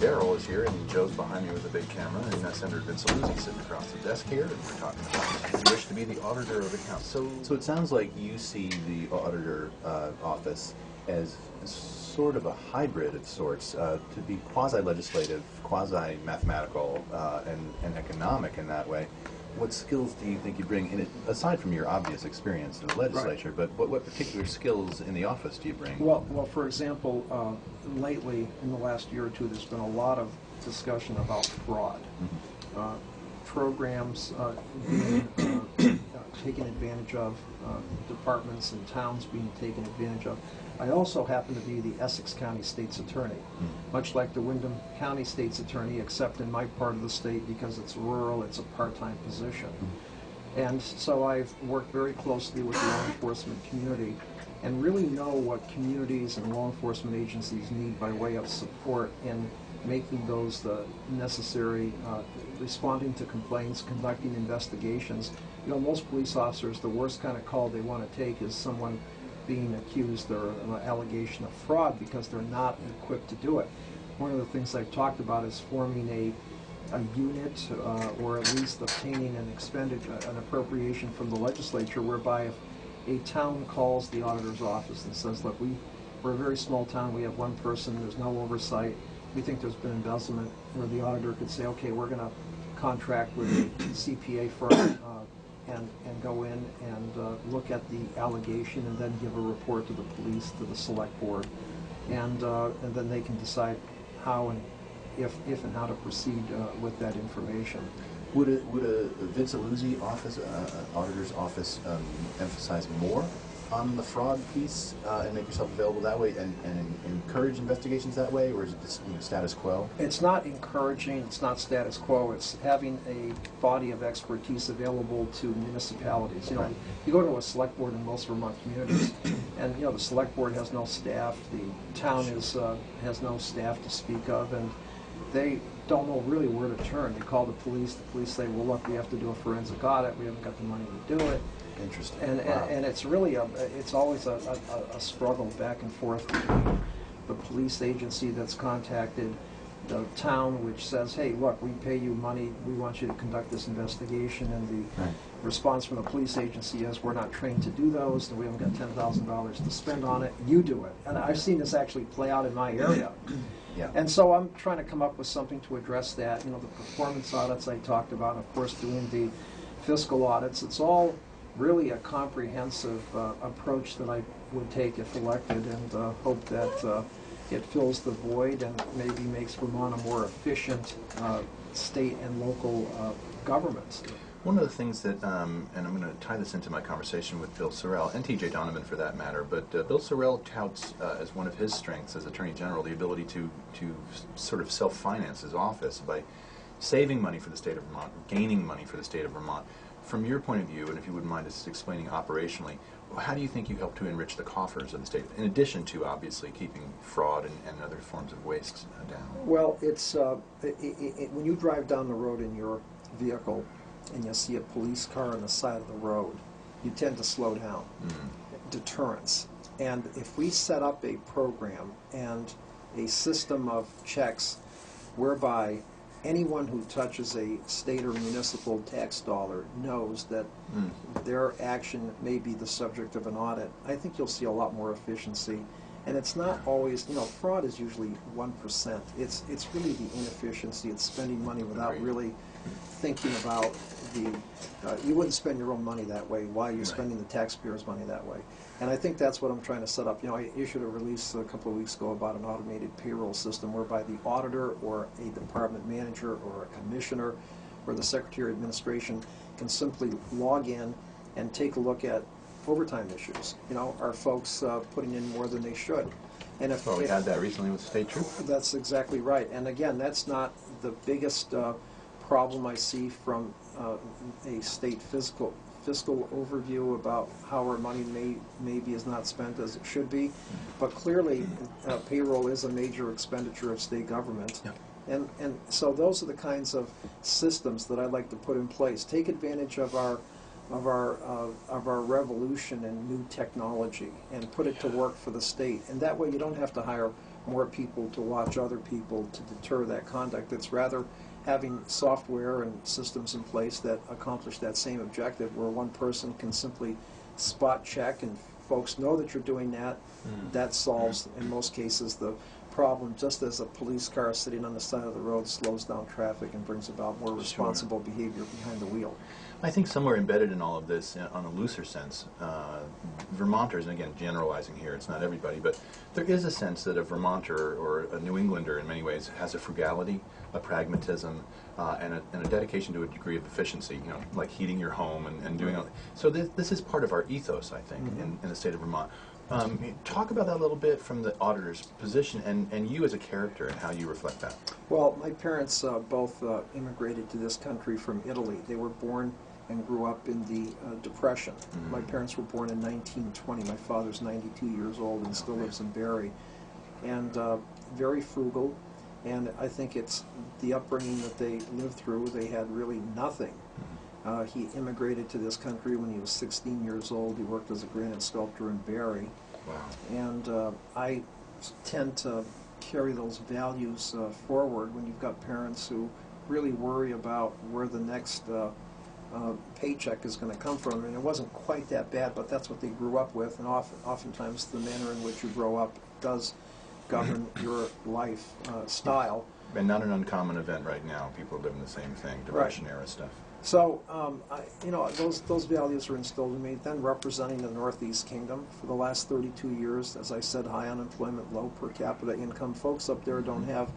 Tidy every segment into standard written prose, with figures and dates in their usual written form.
Daryl is here, and Joe's behind me with a big camera, and Senator Vincent Illuzzi sitting across the desk here, and we're talking about his wish to be the auditor of accounts. So it sounds like you see the auditor office as sort of a hybrid of sorts, to be quasi-legislative, quasi-mathematical, and economic in that way. What skills do you think you bring in it, aside from your obvious experience in the legislature, right, but what particular skills in the office do you bring? Well, for example, lately, in the last year or two, there's been a lot of discussion about fraud. Mm-hmm. Programs being taken advantage of, departments and towns being taken advantage of. I also happen to be the Essex County State's Attorney, much like the Windham County State's Attorney, except in my part of the state, because it's rural, it's a part-time position. And so I've worked very closely with the law enforcement community and really know what communities and law enforcement agencies need by way of support in making those necessary, responding to complaints, conducting investigations. You know, most police officers, the worst kind of call they want to take is someone being accused or an allegation of fraud because they're not equipped to do it. One of the things I've talked about is forming a unit, or at least obtaining an expenditure, an appropriation from the legislature, whereby if a town calls the auditor's office and says, look, we're a very small town, we have one person, there's no oversight, we think there's been embezzlement, where the auditor could say, okay, we're going to contract with a CPA firm and go in and look at the allegation and then give a report to the police, to the select board, and then they can decide how and if and how to proceed with that information. Would a Vincent Illuzzi office, auditor's office, emphasize more on the fraud piece and make yourself available that way and encourage investigations that way, or is it just, status quo? It's not encouraging, it's not status quo, it's having a body of expertise available to municipalities. You know, you go to a select board in most Vermont communities and the select board has no staff, the town has no staff to speak of, and they don't know really where to turn. They call the police say, well look, we have to do a forensic audit, we haven't got the money to do it. Interesting. And it's really it's always a struggle back and forth between the police agency that's contacted the town, which says, hey, look, we pay you money, we want you to conduct this investigation, and the response from the police agency is, we're not trained to do those, and we haven't got $10,000 to spend on it, you do it. And I've seen this actually play out in my area. Yeah. And so I'm trying to come up with something to address that. The performance audits I talked about, of course, doing the fiscal audits, it's all really a comprehensive approach that I would take if elected, and hope that it fills the void and maybe makes Vermont a more efficient state and local government. One of the things that, and I'm going to tie this into my conversation with Bill Sorrell, and T.J. Donovan for that matter, but Bill Sorrell touts as one of his strengths as Attorney General the ability to sort of self-finance his office by saving money for the state of Vermont, gaining money for the state of Vermont. From your point of view, and if you wouldn't mind just explaining operationally, how do you think you help to enrich the coffers of the state, in addition to obviously keeping fraud and other forms of waste down? Well, it's when you drive down the road in your vehicle and you see a police car on the side of the road, you tend to slow down. Deterrence. And if we set up a program and a system of checks whereby anyone who touches a state or municipal tax dollar knows that their action may be the subject of an audit, I think you'll see a lot more efficiency. And it's not always, fraud is usually 1%. It's really the inefficiency. It's spending money without really thinking about you wouldn't spend your own money that way. Why are you spending the taxpayers' money that way? And I think that's what I'm trying to set up. I issued a release a couple of weeks ago about an automated payroll system whereby the auditor or a department manager or a commissioner or the Secretary of Administration can simply log in and take a look at overtime issues. Are folks putting in more than they should? And if we had that recently with State Troop. That's exactly right. And again, that's not the biggest problem I see from a state fiscal overview about how our money maybe is not spent as it should be, but clearly payroll is a major expenditure of state government. Yeah. And so those are the kinds of systems that I'd like to put in place. Take advantage of our revolution in new technology and put it to work for the state. And that way you don't have to hire more people to watch other people to deter that conduct. It's rather having software and systems in place that accomplish that same objective, where one person can simply spot check and folks know that you're doing that. That solves, in most cases, the problem, just as a police car sitting on the side of the road slows down traffic and brings about more responsible behavior behind the wheel. I think somewhere embedded in all of this, on a looser sense, Vermonters, and again, generalizing here, it's not everybody, but there is a sense that a Vermonter or a New Englander in many ways has a frugality, a pragmatism, and a dedication to a degree of efficiency, you know, like heating your home and doing all that. So this is part of our ethos, I think, in the state of Vermont. Talk about that a little bit from the auditor's position and you as a character and how you reflect that. Well, my parents both immigrated to this country from Italy. They were born and grew up in the Depression. My parents were born in 1920. My father's 92 years old and still lives in Barrie. And very frugal. And I think it's the upbringing that they lived through. They had really nothing. He immigrated to this country when he was 16 years old. He worked as a granite sculptor in Barrie. Wow. And I tend to carry those values forward when you've got parents who really worry about where the next paycheck is going to come from. And it wasn't quite that bad, but that's what they grew up with. And oftentimes the manner in which you grow up does govern your life style. And not an uncommon event right now. People are living the same thing, Depression-era stuff. So, those values were instilled in me. Then representing the Northeast Kingdom for the last 32 years, as I said, high unemployment, low per capita income. Folks up there don't have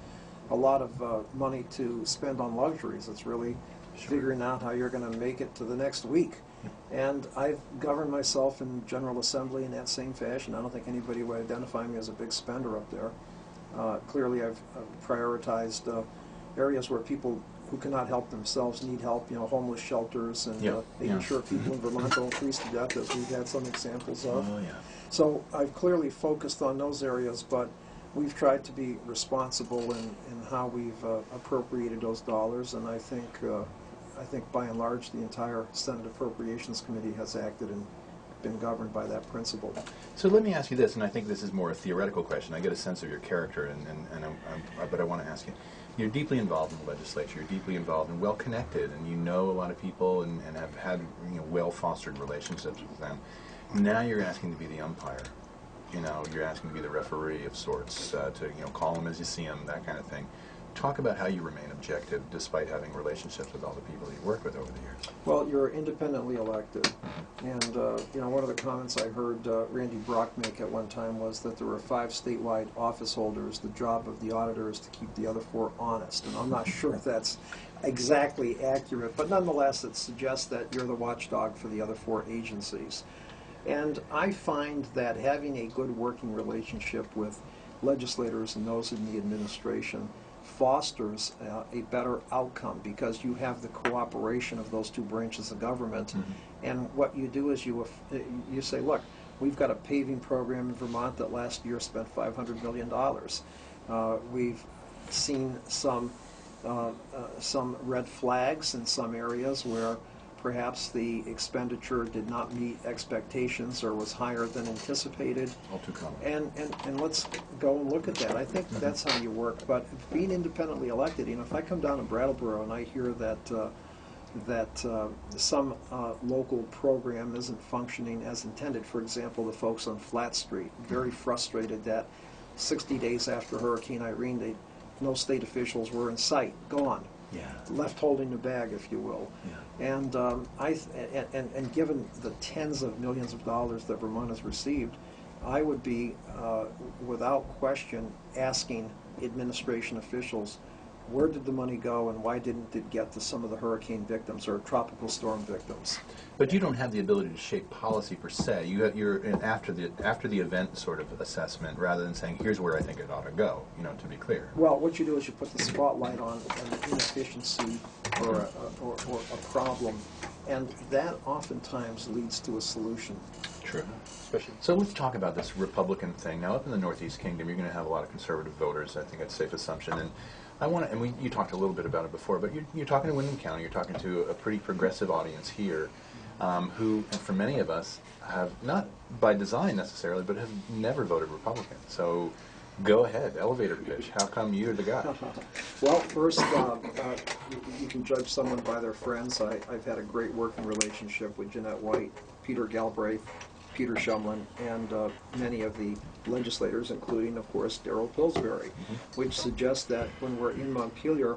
a lot of money to spend on luxuries. It's really figuring out how you're going to make it to the next week. And I've governed myself in General Assembly in that same fashion. I don't think anybody would identify me as a big spender up there. Clearly, I've prioritized areas where people who cannot help themselves need help, homeless shelters and making sure people in Vermont don't freeze to death, as we've had some examples of. So I've clearly focused on those areas, but we've tried to be responsible in how we've appropriated those dollars, and I think by and large the entire Senate Appropriations Committee has acted and been governed by that principle. So let me ask you this, and I think this is more a theoretical question. I get a sense of your character, but I want to ask you. You're deeply involved in the legislature. You're deeply involved and well connected, and you know a lot of people and have had well fostered relationships with them. Now you're asking to be the umpire. You're asking to be the referee of sorts, to call them as you see them, that kind of thing. Talk about how you remain objective despite having relationships with all the people that you work with over the years. Well, you're independently elected, and one of the comments I heard Randy Brock make at one time was that there were 5 statewide office holders. The job of the auditor is to keep the other 4 honest, and I'm not sure if that's exactly accurate, but nonetheless it suggests that you're the watchdog for the other 4 agencies. And I find that having a good working relationship with legislators and those in the administration fosters a better outcome, because you have the cooperation of those 2 branches of government. And what you do is you say, look, we've got a paving program in Vermont that last year spent $500 million. We've seen some red flags in some areas where perhaps the expenditure did not meet expectations or was higher than anticipated. All too common. And let's go and look at that. I think that's how you work. But being independently elected, if I come down to Brattleboro and I hear that some local program isn't functioning as intended, for example, the folks on Flat Street, very frustrated that 60 days after Hurricane Irene, no state officials were in sight, gone. Left holding the bag, if you will. And given the tens of millions of dollars that Vermont has received, I would be, without question, asking administration officials, where did the money go and why didn't it get to some of the hurricane victims or tropical storm victims? But you don't have the ability to shape policy per se. You're after the event sort of assessment, rather than saying, here's where I think it ought to go, to be clear. Well, what you do is you put the spotlight on an inefficiency or a problem, and that oftentimes leads to a solution. True. So let's talk about this Republican thing. Now, up in the Northeast Kingdom, you're going to have a lot of conservative voters. I think that's a safe assumption. And you talked a little bit about it before, but you're talking to Windham County. You're talking to a pretty progressive audience here, who, and for many of us, have not by design necessarily, but have never voted Republican. So Go ahead, elevator pitch. How come you're the guy? Well, first, you can judge someone by their friends. I've had a great working relationship with Jeanette White, Peter Galbraith, Peter Shumlin, and many of the legislators, including, of course, Darrell Pillsbury, which suggests that when we're in Montpelier,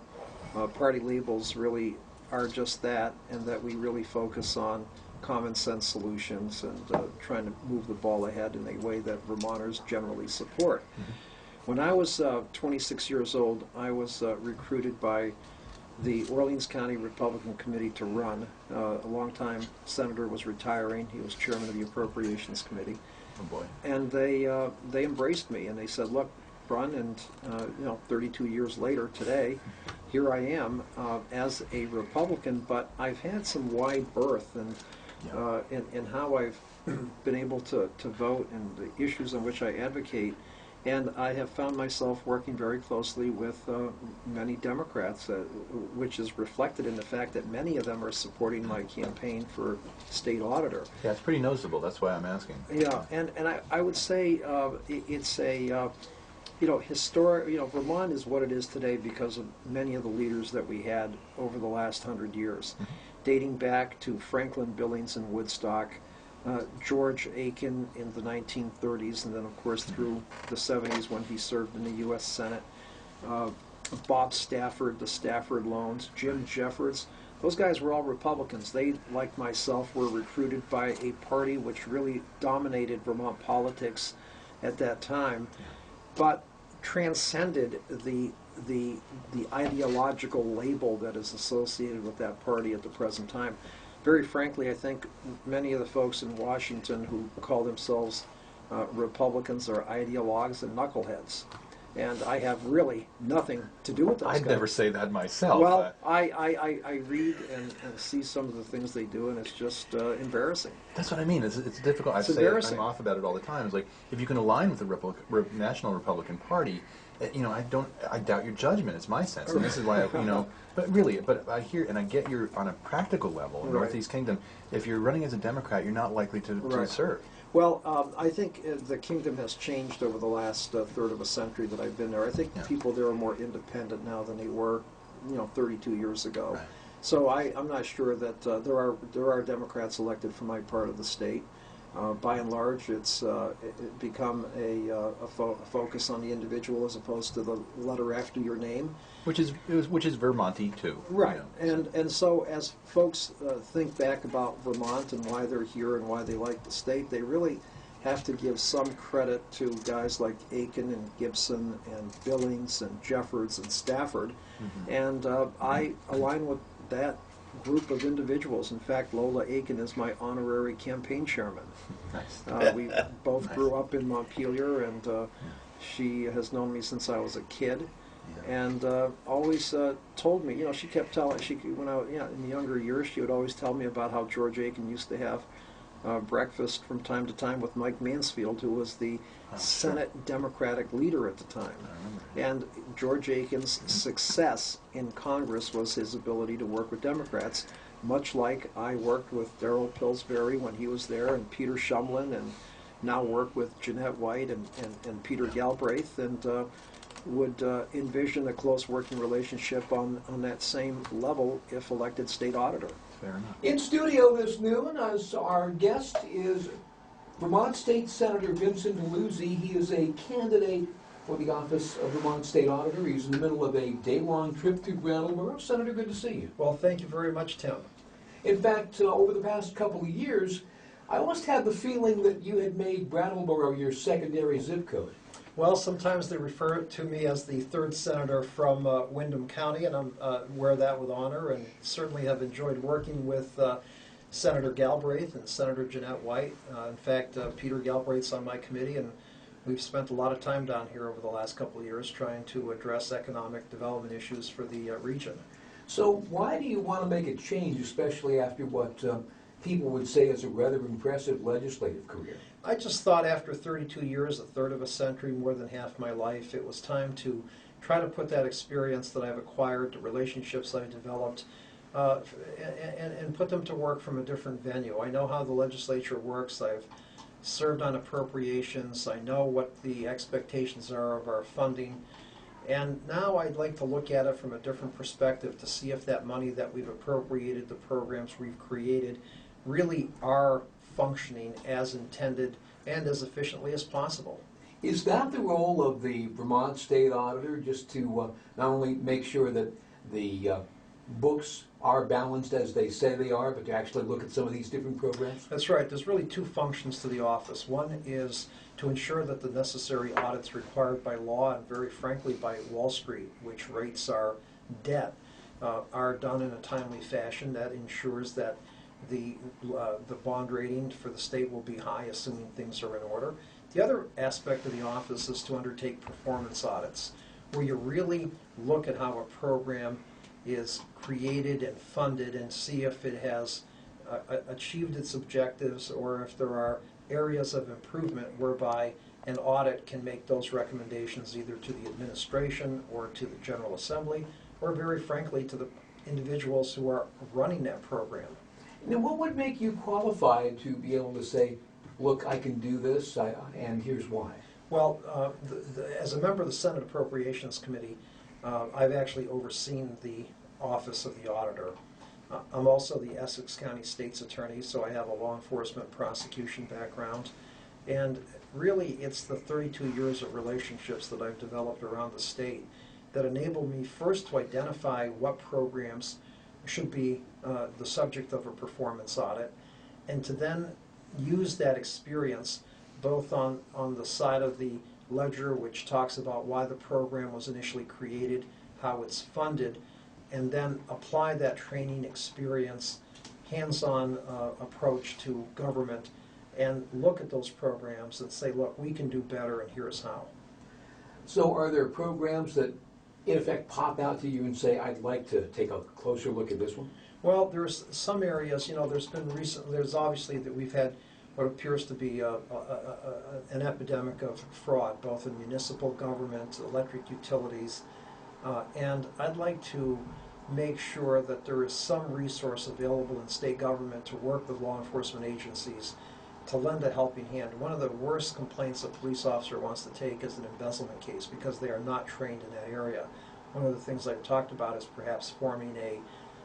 party labels really are just that, and that we really focus on common sense solutions and trying to move the ball ahead in a way that Vermonters generally support. When I was 26 years old, I was recruited by the Orleans County Republican Committee to run. A longtime senator was retiring. He was chairman of the Appropriations Committee. Oh boy. And they embraced me, and they said, look, Brun, and 32 years later today, here I am as a Republican, but I've had some wide berth in how I've been able to vote and the issues on which I advocate. And I have found myself working very closely with many Democrats, which is reflected in the fact that many of them are supporting my campaign for state auditor. Yeah, it's pretty noticeable. That's why I'm asking. Yeah, and I would say it's a, historic, Vermont is what it is today because of many of the leaders that we had over the last 100 years, dating back to Franklin Billings and Woodstock, George Aiken in the 1930s, and then of course through the 70s when he served in the U.S. Senate, Bob Stafford, the Stafford loans, Jim Jeffords. Those guys were all Republicans. They, like myself, were recruited by a party which really dominated Vermont politics at that time, but transcended the ideological label that is associated with that party at the present time. Very frankly, I think many of the folks in Washington who call themselves Republicans are ideologues and knuckleheads. And I have really nothing to do with those guys. I'd never say that myself. Well, I read and see some of the things they do, and it's just embarrassing. That's what I mean. It's difficult. It's embarrassing. I'm off about it all the time. It's like, if you can align with the National Republican Party, I doubt your judgment. It's my sense, and this is why but I hear and I get you're on a practical level in Northeast Kingdom. If you're running as a Democrat, you're not likely to serve. Well, I think the kingdom has changed over the last third of a century that I've been there. I think people there are more independent now than they were, 32 years ago. Right. So I'm not sure that there are Democrats elected from my part of the state. By and large, it's become a focus on the individual as opposed to the letter after your name, which is Vermonty too. Right, and so as folks think back about Vermont and why they're here and why they like the state, they really have to give some credit to guys like Aiken and Gibson and Billings and Jeffords and Stafford, and I align with that group of individuals. In fact, Lola Aiken is my honorary campaign chairman. Nice. We both grew up in Montpelier, and she has known me since I was a kid, and always told me, she kept telling, when I in the younger years, she would always tell me about how George Aiken used to have breakfast from time to time with Mike Mansfield, who was the Senate Democratic leader at the time. And George Aiken's success in Congress was his ability to work with Democrats, much like I worked with Darrell Pillsbury when he was there, and Peter Shumlin, and now work with Jeanette White and Peter Galbraith, and would envision a close working relationship on that same level if elected state auditor. Fair enough. In studio this noon, as our guest is Vermont State Senator Vincent Illuzzi. He is a candidate for the office of Vermont State Auditor. He's in the middle of a day-long trip to Brattleboro. Senator, good to see you. Well, thank you very much, Tim. In fact, over the past couple of years, I almost had the feeling that you had made Brattleboro your secondary zip code. Well, sometimes they refer to me as the third senator from Windham County, and I wear that with honor, and certainly have enjoyed working with Senator Galbraith and Senator Jeanette White. In fact, Peter Galbraith's on my committee, and we've spent a lot of time down here over the last couple of years trying to address economic development issues for the region. So why do you want to make a change, especially after what people would say is a rather impressive legislative career? I just thought after 32 years, a third of a century, more than half my life, it was time to try to put that experience that I've acquired, the relationships I've developed, and put them to work from a different venue. I know how the legislature works. I've served on appropriations. I know what the expectations are of our funding. And now I'd like to look at it from a different perspective to see if that money that we've appropriated, the programs we've created, really are functioning as intended and as efficiently as possible. Is that the role of the Vermont State Auditor, just to not only make sure that the books are balanced as they say they are, but to actually look at some of these different programs? That's right. There's really two functions to the office. One is to ensure that the necessary audits required by law and, very frankly, by Wall Street, which rates our debt, are done in a timely fashion. That ensures that the bond rating for the state will be high, assuming things are in order. The other aspect of the office is to undertake performance audits, where you really look at how a program is created and funded and see if it has achieved its objectives, or if there are areas of improvement whereby an audit can make those recommendations either to the administration or to the General Assembly, or very frankly to the individuals who are running that program. Now, what would make you qualified to be able to say, look, I can do this, and here's why? Well, as a member of the Senate Appropriations Committee, I've actually overseen the Office of the Auditor. I'm also the Essex County State's Attorney, so I have a law enforcement prosecution background. And really, it's the 32 years of relationships that I've developed around the state that enabled me first to identify what programs should be the subject of a performance audit, and to then use that experience both on the side of the ledger, which talks about why the program was initially created, how it's funded, and then apply that training experience, hands-on approach to government, and look at those programs and say, look, we can do better, and here's how. So are there programs that in effect pop out to you and say, I'd like to take a closer look at this one? Well, there's some areas, there's obviously that we've had what appears to be an epidemic of fraud, both in municipal government, electric utilities, and I'd like to make sure that there is some resource available in state government to work with law enforcement agencies to lend a helping hand. One of the worst complaints a police officer wants to take is an embezzlement case because they are not trained in that area. One of the things I've talked about is perhaps forming a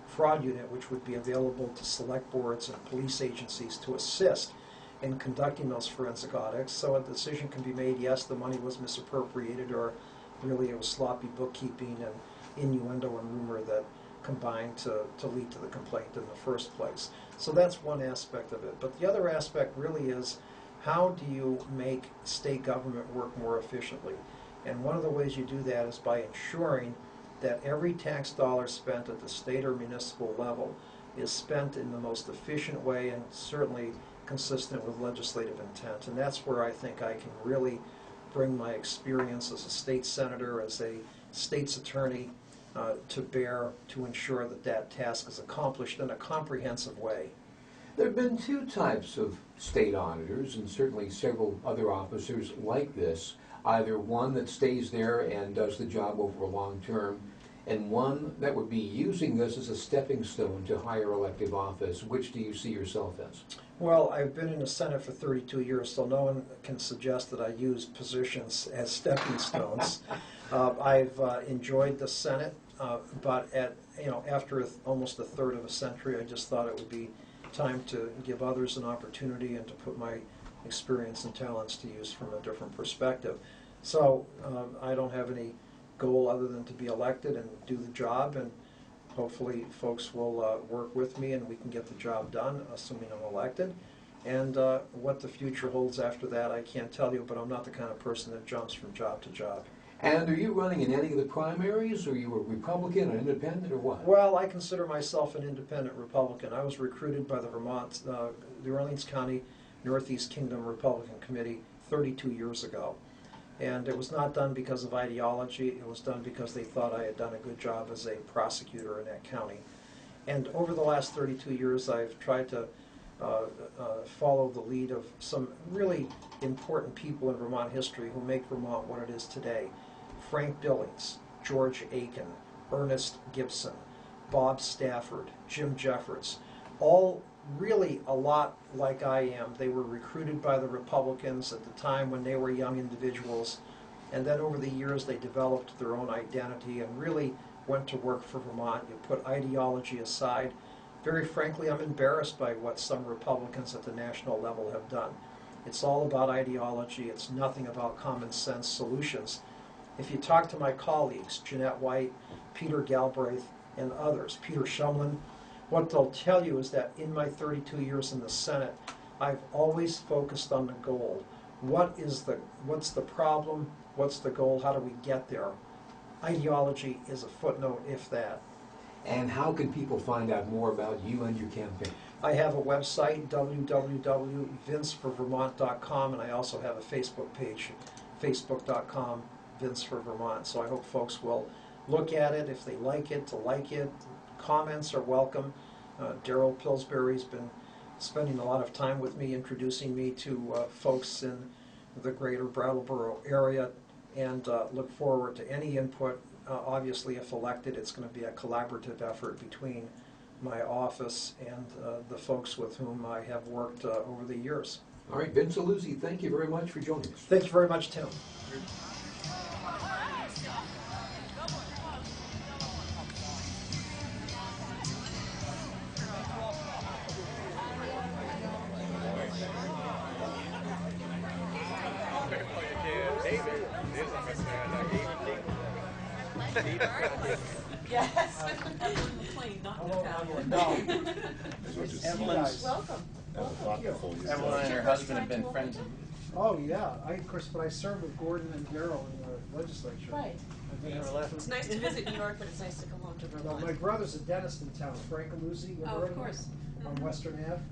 fraud unit which would be available to select boards and police agencies to assist in conducting those forensic audits, so a decision can be made, yes, the money was misappropriated, or really it was sloppy bookkeeping and innuendo and rumor that combined to lead to the complaint in the first place. So that's one aspect of it. But the other aspect really is, how do you make state government work more efficiently? And one of the ways you do that is by ensuring that every tax dollar spent at the state or municipal level is spent in the most efficient way and certainly consistent with legislative intent. And that's where I think I can really bring my experience as a state senator, as a state's attorney, to bear to ensure that that task is accomplished in a comprehensive way. There have been two types of state auditors, and certainly several other officers like this. Either one that stays there and does the job over a long term, and one that would be using this as a stepping stone to higher elective office. Which do you see yourself as? Well, I've been in the Senate for 32 years, so no one can suggest that I use positions as stepping stones. I've enjoyed the Senate, but after almost a third of a century, I just thought it would be time to give others an opportunity and to put my experience and talents to use from a different perspective. So I don't have any goal other than to be elected and do the job, and hopefully folks will work with me and we can get the job done, assuming I'm elected. And what the future holds after that, I can't tell you, but I'm not the kind of person that jumps from job to job. And are you running in any of the primaries? Are you a Republican, an independent, or what? Well, I consider myself an independent Republican. I was recruited by the the Orleans County Northeast Kingdom Republican Committee 32 years ago. And it was not done because of ideology. It was done because they thought I had done a good job as a prosecutor in that county. And over the last 32 years, I've tried to follow the lead of some really important people in Vermont history who make Vermont what it is today. Frank Billings, George Aiken, Ernest Gibson, Bob Stafford, Jim Jeffords. all really a lot like I am. They were recruited by the Republicans at the time when they were young individuals, and then over the years they developed their own identity and really went to work for Vermont. You put ideology aside. Very frankly, I'm embarrassed by what some Republicans at the national level have done. It's all about ideology. It's nothing about common sense solutions. If you talk to my colleagues, Jeanette White, Peter Galbraith, and others, Peter Shumlin, what they'll tell you is that in my 32 years in the Senate, I've always focused on the goal. What's the problem? What's the goal? How do we get there? Ideology is a footnote, if that. And how can people find out more about you and your campaign? I have a website, www.vinceforvermont.com, and I also have a Facebook page, facebook.com, Vince for Vermont. So I hope folks will look at it if they like it, to like it. Comments are welcome. Daryl Pillsbury's been spending a lot of time with me, introducing me to folks in the greater Brattleboro area, and look forward to any input. Obviously, if elected, it's going to be a collaborative effort between my office and the folks with whom I have worked over the years. All right, Vince Illuzzi, thank you very much for joining us. Thank you very much, Tim. Yes. On the plane, not in the family. Welcome. Everyone and her husband have been friends. Oh, yeah. Of course, but I served with Gordon and Daryl in the legislature. Right. It's nice to visit New York, but it's nice to come home to No, Vermont. my brother's a dentist in town, Frank Illuzzi. You ever Oh, heard of course. him? On Western Ave.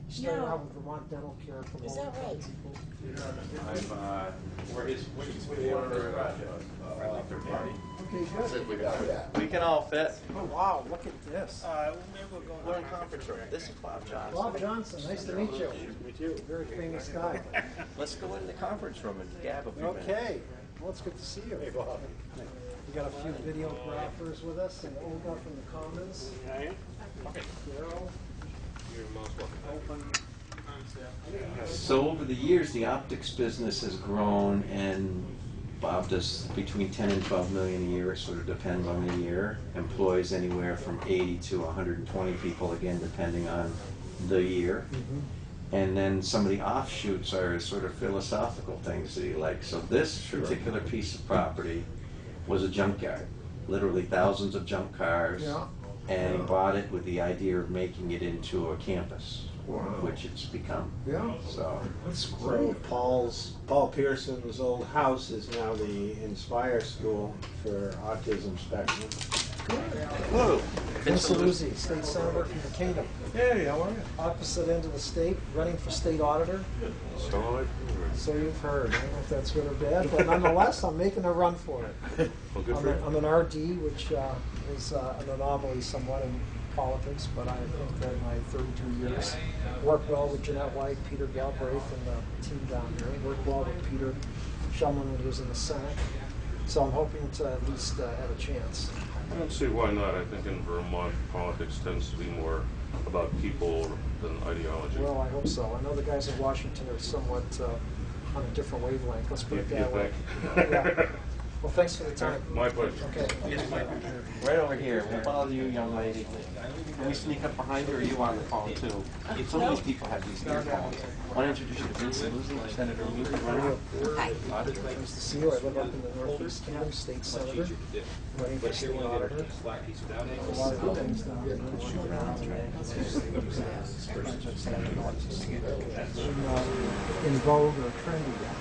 He started out with Vermont Dental Care for Is that right? people. Okay, good. We can all fit. Oh, wow, look at this. Maybe we'll go. We're in conference room. This is Bob Johnson. Bob Johnson, nice to meet you. Meet you. Very famous guy. Let's go in the conference room and gab a few minutes. Okay, well, it's good to see you. Hey, Bob. We got a few videographers with us, and Olga from the Commons. Daryl. So over the years, the optics business has grown, and Bob does between 10 and 12 million a year, sort of depends on the year. Employs anywhere from 80 to 120 people, again, depending on the year. And then some of the offshoots are sort of philosophical things that he likes. So this particular piece of property was a junkyard, literally thousands of junk cars. Yeah. And he bought it with the idea of making it into a campus, which it's become. Yeah. So That's So Paul Pearson's old house is now the Inspire School for Autism Spectrum. Hello. Vince Illuzzi, state senator from the kingdom. Hey, how are you? Opposite end of the state, running for state auditor. So you've heard. I don't know if that's good or bad, but nonetheless, I'm making a run for it. Well, good I'm an RD, which is an anomaly somewhat in politics, but I think that my 32 years worked well with Jeanette White, Peter Galbraith, and the team down here. Worked well with Peter Shumlin when he was in the Senate. So I'm hoping to at least have a chance. I don't see why not. I think in Vermont, politics tends to be more about people than ideology. Well, I hope so. I know the guys in Washington are somewhat on a different wavelength. Let's put it that way. Yeah. Well, thanks for the time. My pleasure. Okay. Right over here. We'll follow you, young lady. Can we sneak up behind you, or are you on the phone too? Some of these people have these earphones. I want to introduce you to Vincent Illuzzi, Senator Illuzzi. Hi. Nice to see you. I live up in the Northeast Kingdom, state senator, running for state auditor. A lot of good things down here. In vogue or trendy yet.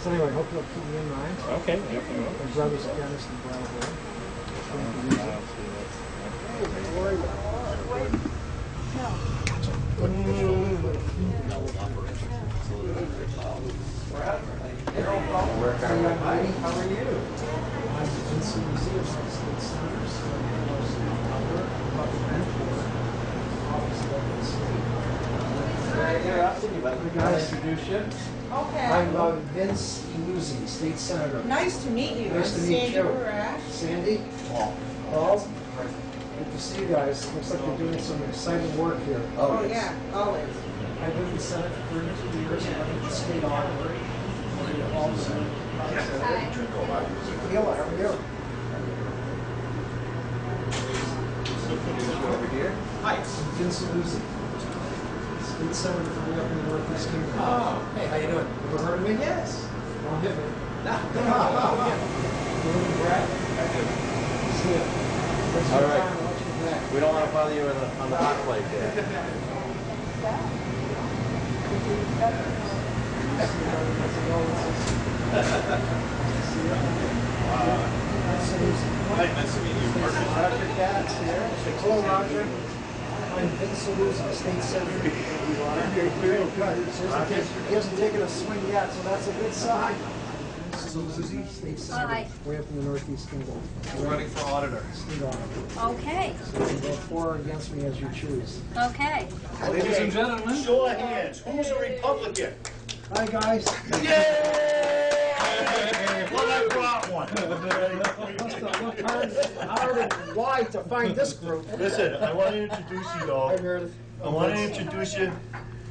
So anyway, I hope you'll keep me in mind. Okay. My brother's a dentist in Brattleboro. How are you? I'm Vincent Illuzzi, state senator, The guys introduce you. Okay. I'm Vince Illuzzi, state senator. Nice to meet you. Nice to I'm meet Sandy you. Barash. Sandy? Paul. Good to see you guys. Looks like you're doing some exciting work here. Oh, yeah, always. I've been in the Senate for 32 years. I've been the state auditor. Hi. Sheila, how are you? Over here. Hi. Vincent Illuzzi, state senator from up in the Northeast Kingdom. Oh, hey, how you doing? Ever heard of me? Yes. Don't hit me. No. You live in Brad? I do. See ya. Thanks for All your right. time. I'll let you get back. We don't want to bother you on the hot plate there. Nice to meet you. Roger Katz here. Hello, Roger. I'm Vincent Illuzzi, state senator. He hasn't taken a swing yet, so that's a good sign. Vincent Illuzzi, state senator. Hi. Way up in the Northeast Kingdom. We're running for auditor. State auditor. Okay, So you can vote for or against me as you choose. okay. Ladies and gentlemen. Show of hands. Who's a Republican? Hi, guys. Yay! Well, I brought one. Must have looked hard and wide to find this group. Listen, I want to introduce you, Hi, though. Meredith. I want to introduce you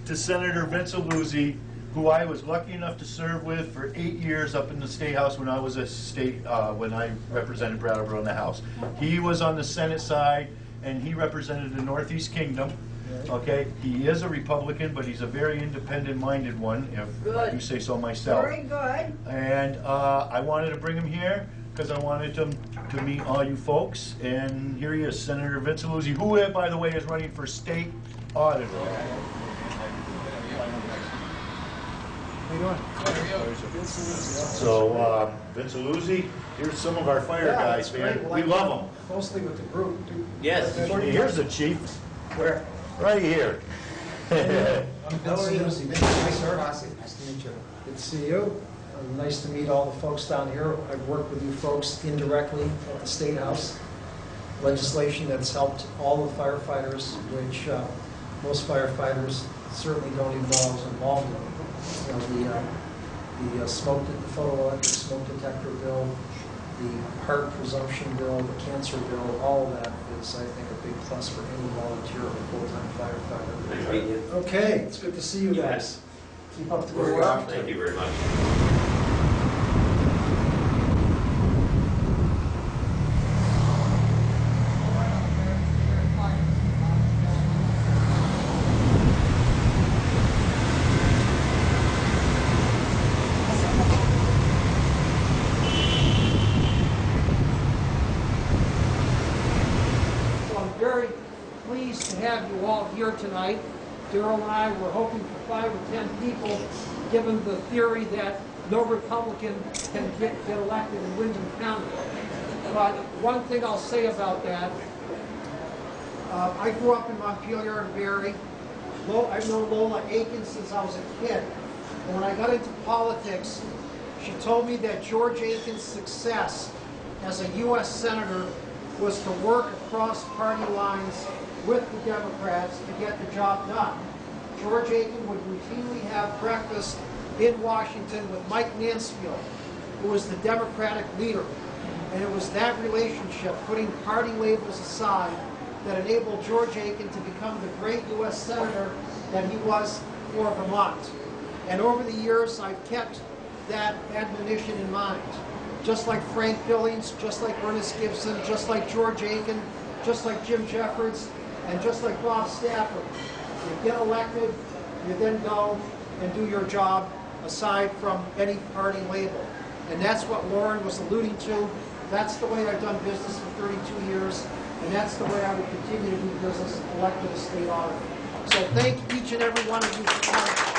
to Senator Vincent Illuzzi, who I was lucky enough to serve with for 8 years up in the State House when I was a state, when I represented Brattleboro in the House. He was on the Senate side, and he represented the Northeast Kingdom. Okay, he is a Republican, but he's a very independent-minded one, if I do say so myself. Very good. And I wanted to bring him here because I wanted him to meet all you folks. And here he is, Senator Vincent Illuzzi, who, by the way, is running for state auditor. How you doing? So, Vincent Illuzzi, here's some of our fire Yeah, guys, that's man. great. Well, We I love work them. Closely with the group. Yes. Here's the chief. Where? Right here. I'm Vincent Illuzzi. Nice to meet you. Good to see you. Nice to meet all the folks down here. I've worked with you folks indirectly at the State House. Legislation that's helped all the firefighters, which most firefighters certainly don't even know I was involved in. You know, the photoelectric smoke detector bill, the heart presumption bill, the cancer bill, all of that is, I think, a big plus for any volunteer or full-time firefighter. Okay, it's good to see you guys. Keep up the good work. Thank you very much. Very pleased to have you all here tonight. Darrell and I were hoping for 5 or 10 people, given the theory that no Republican can get elected in Windham County. But one thing I'll say about that, I grew up in Montpelier and Barrie. I've known Lola Aiken since I was a kid. And when I got into politics, she told me that George Aiken's success as a U.S. Senator was to work across party lines with the Democrats to get the job done. George Aiken would routinely have breakfast in Washington with Mike Mansfield, who was the Democratic leader. And it was that relationship, putting party labels aside, that enabled George Aiken to become the great U.S. Senator that he was for Vermont. And over the years, I've kept that admonition in mind. Just like Frank Billings, just like Ernest Gibson, just like George Aiken, just like Jim Jeffords, and just like Bob Stafford. You get elected, you then go and do your job aside from any party label. And that's what Lauren was alluding to. That's the way I've done business for 32 years, and that's the way I will continue to do business elected as state auditor. So thank each and every one of you for coming.